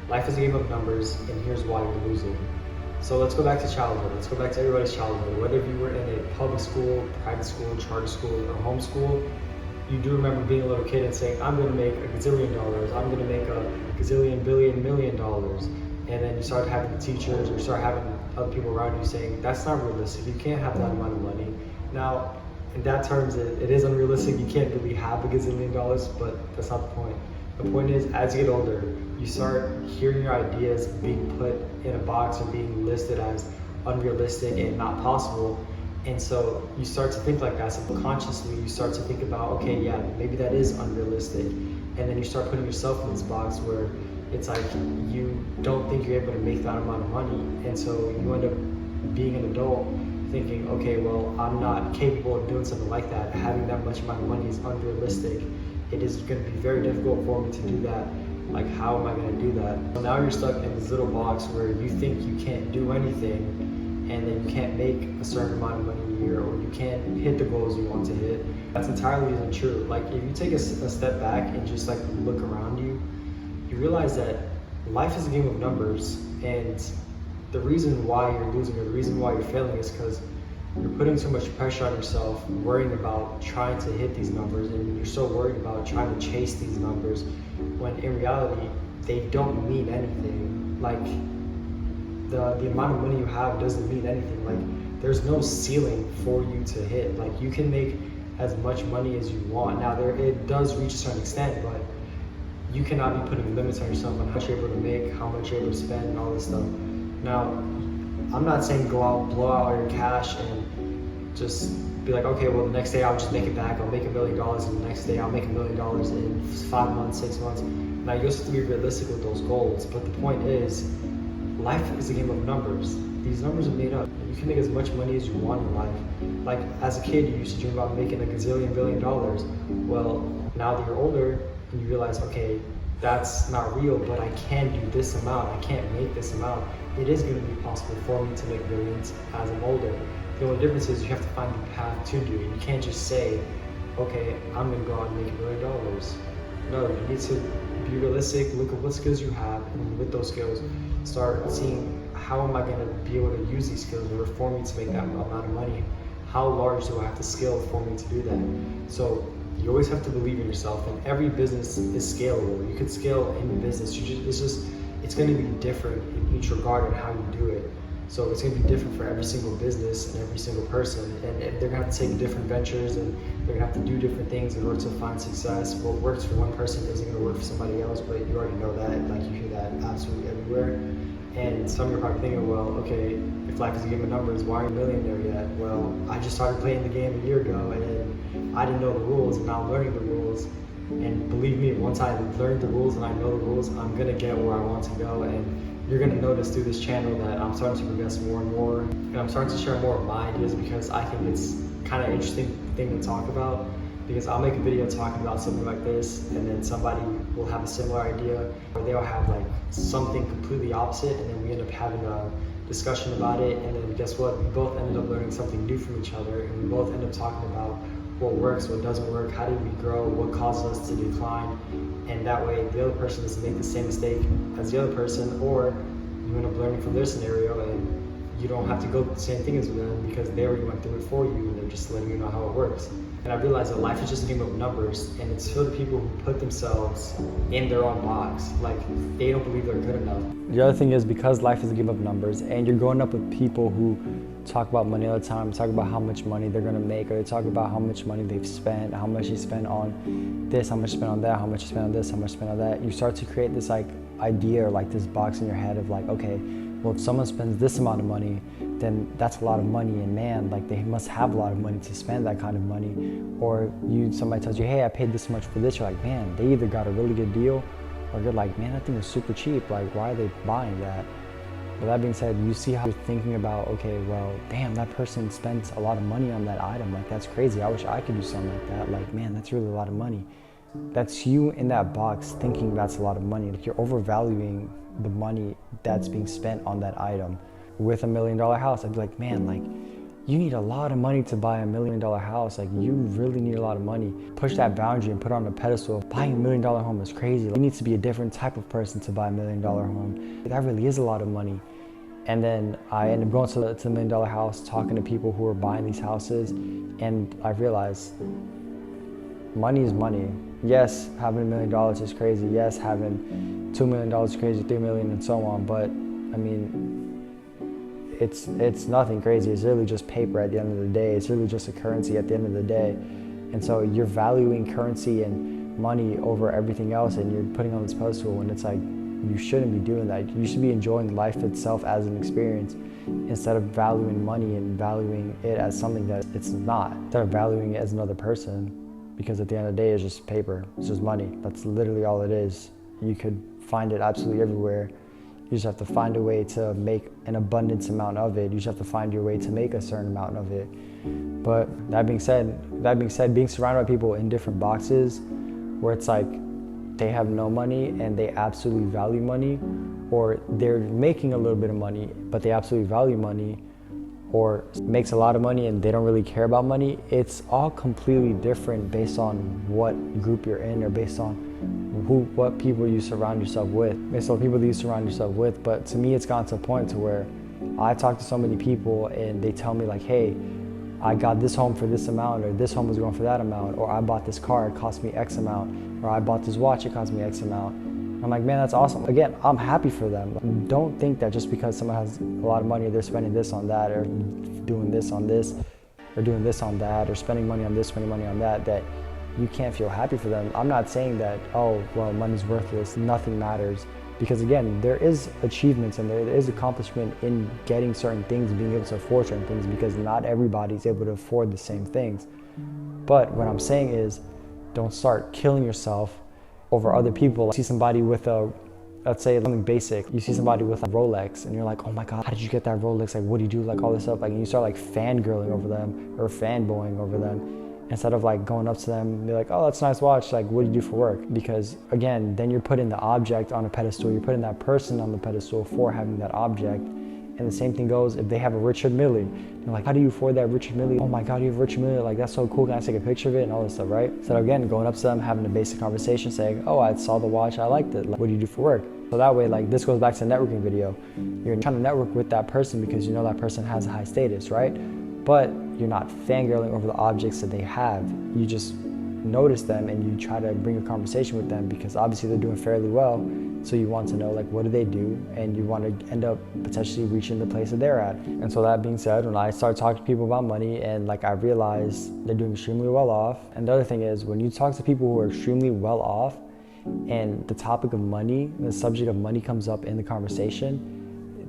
Life is a game of numbers, and here's why you're losing. So let's go back to childhood. Let's go back to everybody's childhood. Whether you were in a public school, private school, charter school, or homeschool, you do remember being a little kid and saying, I'm gonna make a gazillion dollars, I'm gonna make a gazillion billion million dollars. And then you start having the teachers or start having other people around you saying, that's not realistic, you can't have that amount of money. Now, in that terms, it is unrealistic, you can't really have a gazillion dollars, but that's not the point. The point is, as you get older, you start hearing your ideas being put in a box or being listed as unrealistic and not possible. And so you start to think like that subconsciously. You start to think about, okay, yeah, maybe that is unrealistic. And then you start putting yourself in this box where it's like you don't think you're able to make that amount of money. And so you end up being an adult thinking, okay, well, I'm not capable of doing something like that. Having that much amount of money is unrealistic. It is going to be very difficult for me to do that. Like, how am I going to do that? So now you're stuck in this little box where you think you can't do anything, and then you can't make a certain amount of money a year, or you can't hit the goals you want to hit. That's entirely isn't true. Like, if you take a step back and just like look around you, you realize that life is a game of numbers, and the reason why you're losing or the reason why you're failing is because you're putting so much pressure on yourself, worrying about trying to hit these numbers, and you're so worried about trying to chase these numbers, when in reality, they don't mean anything. Like, the amount of money you have doesn't mean anything. Like, there's no ceiling for you to hit. Like, you can make as much money as you want. Now, it does reach a certain extent, but you cannot be putting limits on yourself on how much you're able to make, how much you're able to spend, and all this stuff. Now, I'm not saying go out, blow out all your cash and just be like, okay, well, the next day I'll just make it back. I'll make $1 million, and the next day I'll make $1 million in 5 months, 6 months. Now, you just have to be realistic with those goals. But the point is, life is a game of numbers. These numbers are made up. You can make as much money as you want in life. Like, as a kid, you used to dream about making a gazillion billion dollars. Well, now that you're older and you realize, okay, that's not real, but I can do this amount. I can't make this amount. It is going to be possible for me to make millions as I'm older. The only difference is you have to find the path to do it. You can't just say, okay, I'm going to go out and make $1 million. No, you need to be realistic, look at what skills you have, and with those skills, start seeing how am I going to be able to use these skills in order for me to make that amount of money. How large do I have to scale for me to do that? So you always have to believe in yourself, and every business is scalable. You could scale any business. It's going to be different in each regard and how you do it. So it's going to be different for every single business and every single person, and they're going to have to take different ventures, and they're going to have to do different things in order to find success. What works for one person isn't going to work for somebody else, but you already know that. Like, you hear that absolutely everywhere. And some of you are probably thinking, well, okay, if life is a game of numbers, why aren't you a millionaire yet? Well, I just started playing the game a year ago, and I didn't know the rules, and now I'm learning the rules. And believe me, once I learn the rules and I know the rules, I'm gonna get where I want to go. And you're gonna notice through this channel that I'm starting to progress more and more. And I'm starting to share more of my ideas because I think it's kind of interesting thing to talk about. Because I'll make a video talking about something like this, and then somebody will have a similar idea, or they'll have like something completely opposite, and then we end up having a discussion about it. And then guess what? We both ended up learning something new from each other, and we both end up talking about what works, what doesn't work, how do we grow, what causes us to decline, and that way the other person doesn't make the same mistake as the other person, or you end up learning from their scenario and you don't have to go through the same thing as them because they already went through it for you and they're just letting you know how it works. And I realized that life is just a game of numbers, and it's for the people who put themselves in their own box. Like, they don't believe they're good enough. The other thing is, because life is a game of numbers, and you're growing up with people who talk about money all the time, talk about how much money they're gonna make, or they talk about how much money they've spent, how much you spend on this, how much you spend on that, how much you spend on this, how much you spend on that. You start to create this like idea or like this box in your head of like, okay, well, if someone spends this amount of money, then that's a lot of money, and man, like they must have a lot of money to spend that kind of money. Or somebody tells you, hey, I paid this much for this, you're like, man, they either got a really good deal, or you're like, man, that thing is super cheap, like why are they buying that? But that being said, you see how you're thinking about, okay, well, damn, that person spent a lot of money on that item, like that's crazy, I wish I could do something like that, like man, that's really a lot of money. That's you in that box thinking that's a lot of money, like you're overvaluing the money that's being spent on that item. With $1 million house, I'd be like, man, like you need a lot of money to buy $1 million house. Like, you really need a lot of money. Push that boundary and put it on a pedestal. Buying $1 million home is crazy. You need to be a different type of person to buy $1 million home. That really is a lot of money. And then I ended up going to the $1 million house, talking to people who were buying these houses, and I realized money is money. Yes, having $1 million is crazy. Yes, having $2 million is crazy, $3 million and so on. But I mean, it's nothing crazy. It's really just paper at the end of the day. It's really just a currency at the end of the day. And so you're valuing currency and money over everything else, and you're putting on this pedestal when it's like, you shouldn't be doing that. You should be enjoying life itself as an experience instead of valuing money and valuing it as something that it's not. Instead of valuing it as another person, because at the end of the day, it's just paper. It's just money. That's literally all it is. You could find it absolutely everywhere. You just have to find a way to make an abundance amount of it. You just have to find your way to make a certain amount of it. But that being said, being surrounded by people in different boxes where it's like they have no money and they absolutely value money, or they're making a little bit of money but they absolutely value money, or makes a lot of money and they don't really care about money, it's all completely different based on what group you're in, or based on what people you surround yourself with, based on people that you surround yourself with. But to me, it's gotten to a point to where I talk to so many people and they tell me like, hey, I got this home for this amount, or this home was going for that amount, or I bought this car, it cost me X amount, or I bought this watch, it cost me X amount. I'm like, man, that's awesome. Again, I'm happy for them. Don't think that just because someone has a lot of money, they're spending this on that, or doing this on this, or doing this on that, or spending money on this, spending money on that, that you can't feel happy for them. I'm not saying that, oh, well, money's worthless, nothing matters. Because again, there is achievements and there is accomplishment in getting certain things, being able to afford certain things, because not everybody's able to afford the same things. But what I'm saying is, don't start killing yourself over other people. You see somebody with a, let's say something basic, you see somebody with a Rolex and you're like, oh my God, how did you get that Rolex? Like, what do you do? Like all this stuff, like, and you start like fangirling over them or fanboying over them. Instead of like going up to them and be like, oh, that's a nice watch, like, what do you do for work? Because again, then you're putting the object on a pedestal, you're putting that person on the pedestal for having that object. And the same thing goes if they have a Richard Mille. You're like, how do you afford that Richard Mille? Oh my God, you have Richard Mille, like, that's so cool, can I take a picture of it and all this stuff, right? So again, going up to them, having a basic conversation, saying, oh, I saw the watch, I liked it, like, what do you do for work? So that way, like, this goes back to the networking video. You're trying to network with that person because you know that person has a high status, right? But you're not fangirling over the objects that they have. You just notice them and you try to bring a conversation with them because obviously they're doing fairly well. So you want to know, like, what do they do? And you want to end up potentially reaching the place that they're at. And so that being said, when I start talking to people about money and like I realize they're doing extremely well off. And the other thing is, when you talk to people who are extremely well off and the topic of money, the subject of money comes up in the conversation,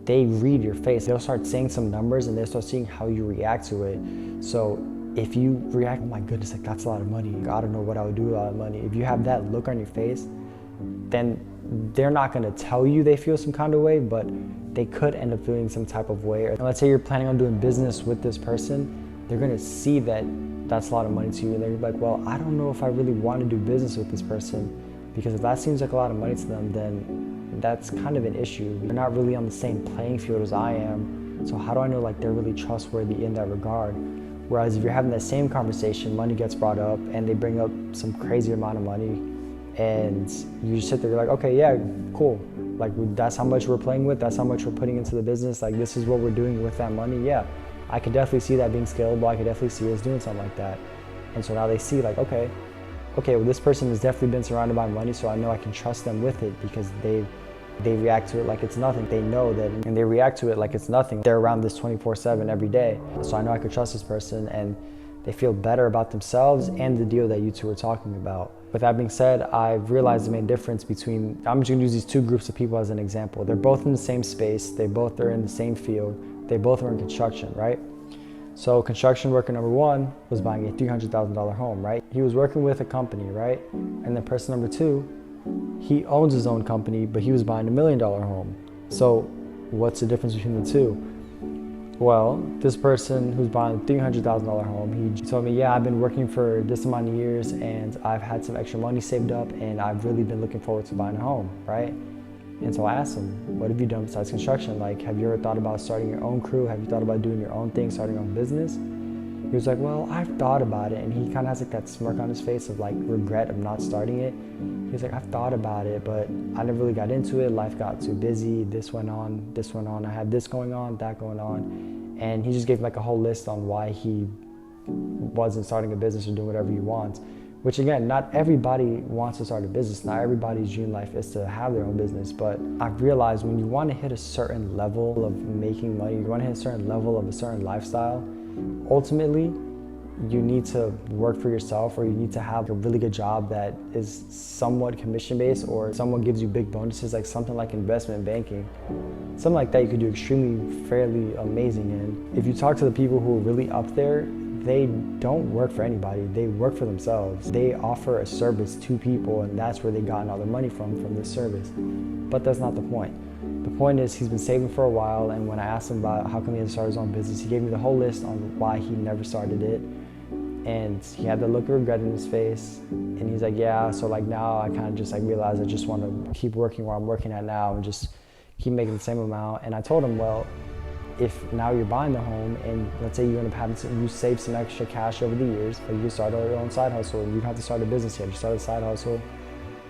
they read your face. They'll start saying some numbers and they'll start seeing how you react to it. So if you react, oh my goodness, like, that's a lot of money, I don't know what I would do with a lot of money. If you have that look on your face, then they're not gonna tell you they feel some kind of way, but they could end up feeling some type of way. And let's say you're planning on doing business with this person, they're gonna see that that's a lot of money to you, and they're gonna be like, well, I don't know if I really want to do business with this person, because if that seems like a lot of money to them, then that's kind of an issue. They're not really on the same playing field as I am, so how do I know like they're really trustworthy in that regard? Whereas if you're having that same conversation, money gets brought up and they bring up some crazy amount of money, and you just sit there, you're like, okay, yeah, cool. Like, that's how much we're playing with, that's how much we're putting into the business, like, this is what we're doing with that money. Yeah, I could definitely see that being scalable. I could definitely see us doing something like that. And so now they see like, okay, well, this person has definitely been surrounded by money, so I know I can trust them with it because they react to it like it's nothing. They know that, and they react to it like it's nothing. They're around this 24/7 every day. So I know I could trust this person, and they feel better about themselves and the deal that you two are talking about. With that being said, I've realized the main difference between, I'm just gonna use these two groups of people as an example. They're both in the same space. They both are in the same field. They both are in construction, right? So construction worker number one was buying a $300,000 home, right? He was working with a company, right? And then person number two, he owns his own company, but he was buying $1 million home. So what's the difference between the two? Well, this person who's buying a $300,000 home, he told me, yeah, I've been working for this amount of years and I've had some extra money saved up and I've really been looking forward to buying a home, right? And so I asked him, what have you done besides construction? Like, have you ever thought about starting your own crew? Have you thought about doing your own thing, starting your own business? He was like, well, I've thought about it. And he kind of has like that smirk on his face of like regret of not starting it. He was like, I've thought about it, but I never really got into it. Life got too busy. This went on. I had this going on, that going on. And he just gave like a whole list on why he wasn't starting a business or doing whatever he wants. Which again, not everybody wants to start a business. Not everybody's dream life is to have their own business. But I've realized when you want to hit a certain level of making money, you want to hit a certain level of a certain lifestyle, ultimately, you need to work for yourself, or you need to have a really good job that is somewhat commission-based, or someone gives you big bonuses, like something like investment banking. Something like that you could do extremely, fairly amazing in. If you talk to the people who are really up there, they don't work for anybody. They work for themselves. They offer a service to people, and that's where they gotten all their money from this service. But that's not the point. The point is he's been saving for a while, and when I asked him about how come he had to start his own business, he gave me the whole list on why he never started it. And he had the look of regret in his face, and he's like, yeah, so like now I kind of just like realized I just want to keep working where I'm working at now and just keep making the same amount. And I told him, well, if now you're buying the home and let's say you end up having to, you save some extra cash over the years, but you start your own side hustle, and you don't have to start a business yet, you start a side hustle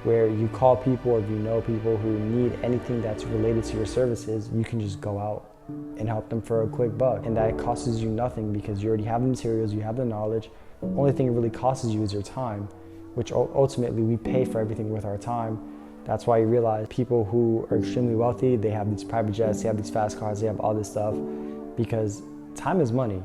where you call people, or if you know people who need anything that's related to your services, you can just go out and help them for a quick buck. And that costs you nothing because you already have the materials, you have the knowledge. The only thing it really costs you is your time, which ultimately we pay for everything with our time. That's why you realize people who are extremely wealthy, they have these private jets, they have these fast cars, they have all this stuff, because time is money.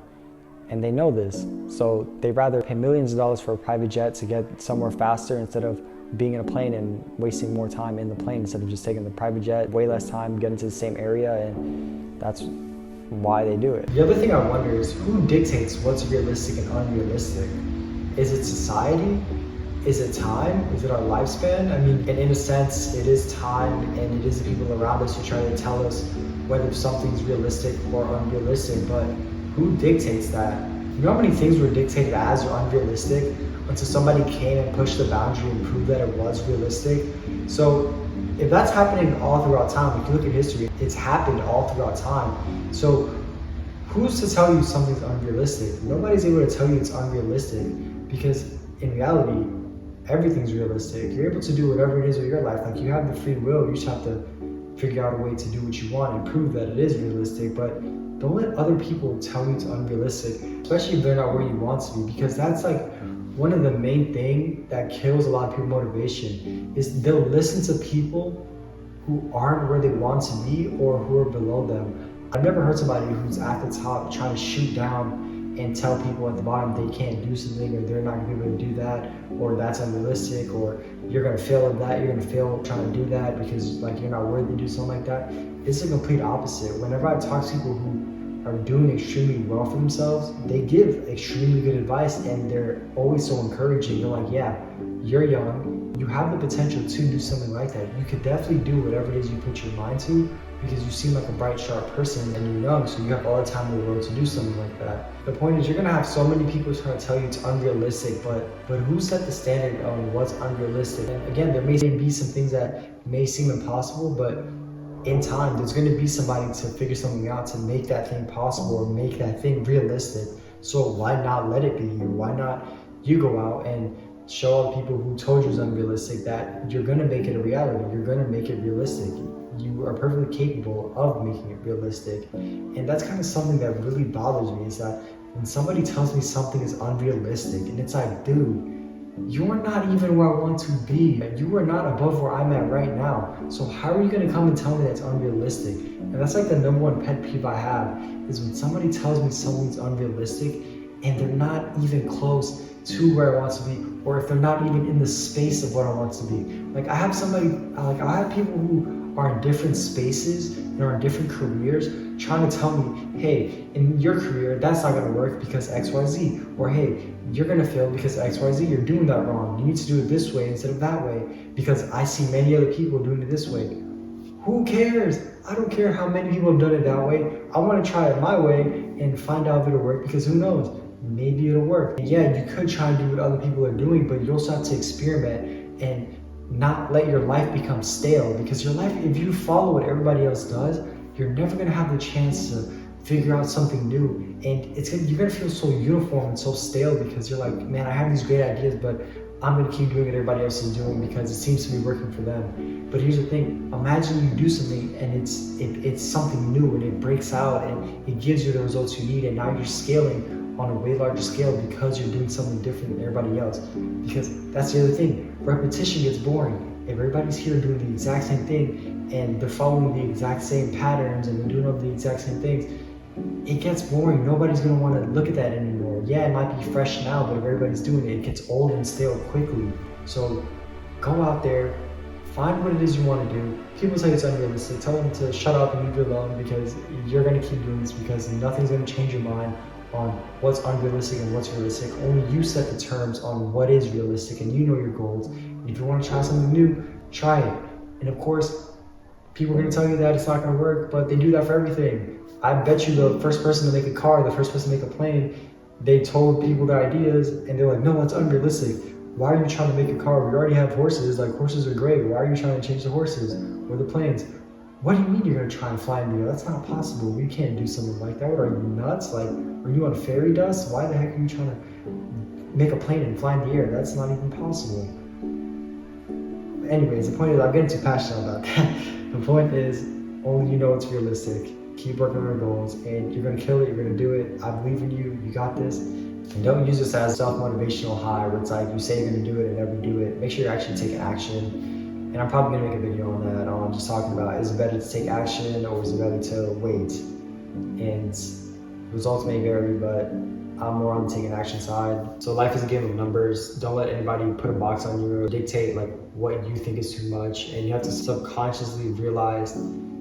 And they know this. So they'd rather pay millions of dollars for a private jet to get somewhere faster instead of being in a plane and wasting more time in the plane instead of just taking the private jet, way less time, getting to the same area, and that's why they do it. The other thing I wonder is who dictates what's realistic and unrealistic? Is it society? Is it time? Is it our lifespan? I mean, and in a sense, it is time, and it is the people around us who try to tell us whether something's realistic or unrealistic, but who dictates that? You know how many things were dictated as or unrealistic until somebody came and pushed the boundary and proved that it was realistic? So if that's happening all throughout time, if you look at history, it's happened all throughout time. So who's to tell you something's unrealistic? Nobody's able to tell you it's unrealistic, because in reality, everything's realistic. You're able to do whatever it is with your life. Like, you have the free will, you just have to figure out a way to do what you want and prove that it is realistic. But don't let other people tell you it's unrealistic, especially if they're not where you want to be, because that's like one of the main things that kills a lot of people's motivation, is they'll listen to people who aren't where they want to be or who are below them. I've never heard somebody who's at the top trying to shoot down and tell people at the bottom they can't do something, or they're not gonna be able to do that, or that's unrealistic, or you're gonna fail at that, you're gonna fail trying to do that because like you're not worthy to do something like that. It's the complete opposite. Whenever I talk to people who are doing extremely well for themselves, they give extremely good advice, and they're always so encouraging. They're like, yeah, you're young, you have the potential to do something like that. You could definitely do whatever it is you put your mind to, because you seem like a bright, sharp person and you're young, so you have all the time in the world to do something like that. The point is, you're gonna have so many people trying to tell you it's unrealistic, but who set the standard on what's unrealistic? And again, there may be some things that may seem impossible, but in time, there's gonna be somebody to figure something out to make that thing possible or make that thing realistic. So why not let it be you? Why not you go out and show all the people who told you it's unrealistic that you're gonna make it a reality, you're gonna make it realistic. You are perfectly capable of making it realistic. And that's kind of something that really bothers me, is that when somebody tells me something is unrealistic, and it's like, dude, you're not even where I want to be. You are not above where I'm at right now. So how are you gonna come and tell me that's unrealistic? And that's like the number one pet peeve I have, is when somebody tells me something's unrealistic and they're not even close to where I want to be, or if they're not even in the space of what I want to be. Like, I have people who are in different spaces and are in different careers trying to tell me, hey, in your career, that's not gonna work because XYZ, or hey, you're gonna fail because XYZ, you're doing that wrong. You need to do it this way instead of that way because I see many other people doing it this way. Who cares? I don't care how many people have done it that way. I wanna try it my way and find out if it'll work, because who knows? Maybe it'll work. And yeah, you could try and do what other people are doing, but you also have to experiment and not let your life become stale, because your life, if you follow what everybody else does, you're never gonna have the chance to figure out something new, and you're gonna feel so uniform and so stale, because you're like, man, I have these great ideas, but I'm gonna keep doing what everybody else is doing because it seems to be working for them. But here's the thing, imagine you do something and it's something new and it breaks out and it gives you the results you need, and now you're scaling on a way larger scale because you're doing something different than everybody else. Because that's the other thing, repetition gets boring. If everybody's here doing the exact same thing and they're following the exact same patterns and they're doing all the exact same things, it gets boring. Nobody's gonna want to look at that anymore. Yeah, it might be fresh now, but if everybody's doing it, it gets old and stale quickly. So go out there, find what it is you want to do. People say it's unrealistic. Tell them to shut up and leave it alone, because you're gonna keep doing this, because nothing's gonna change your mind on what's unrealistic and what's realistic. Only you set the terms on what is realistic, and you know your goals. And if you want to try something new, try it. And of course, people are gonna tell you that it's not gonna work, but they do that for everything. I bet you the first person to make a car, the first person to make a plane, they told people their ideas and they're like, no, that's unrealistic. Why are you trying to make a car? We already have horses. Like, horses are great. Why are you trying to change the horses or the planes? What do you mean you're gonna try and fly in the air? That's not possible. You can't do something like that. What, are you nuts? Like, are you on fairy dust? Why the heck are you trying to make a plane and fly in the air? That's not even possible. Anyways, the point is, I'm getting too passionate about that. The point is, only you know it's realistic. Keep working on your goals, and you're gonna kill it. You're gonna do it. I believe in you. You got this. And don't use this as self-motivational high where it's like you say you're gonna do it and never do it. Make sure you're actually taking action. And I'm probably gonna make a video on that. On just talking about, is it better to take action or is it better to wait? And results may vary, but I'm more on the taking action side. So life is a game of numbers. Don't let anybody put a box on you or dictate like what you think is too much. And you have to subconsciously realize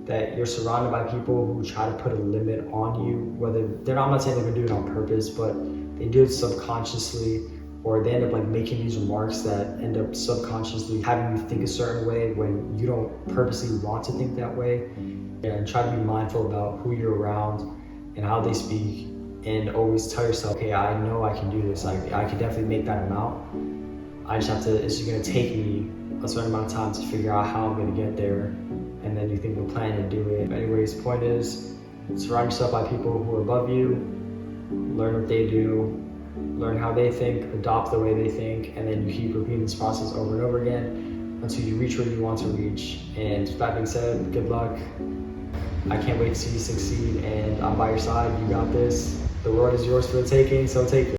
that you're surrounded by people who try to put a limit on you, whether I'm not saying they're gonna do it on purpose, but they do it subconsciously, or they end up like making these remarks that end up subconsciously having you think a certain way when you don't purposely want to think that way. And try to be mindful about who you're around and how they speak, and always tell yourself, okay, I know I can do this. I can definitely make that amount. I just have to, it's just gonna take me a certain amount of time to figure out how I'm gonna get there. And then you think of a plan to do it. Anyways, the point is, surround yourself by people who are above you, learn what they do, learn how they think, adopt the way they think, and then you keep repeating this process over and over again until you reach where you want to reach. And with that being said, good luck. I can't wait to see you succeed, and I'm by your side. You got this. The world is yours for the taking, so take it.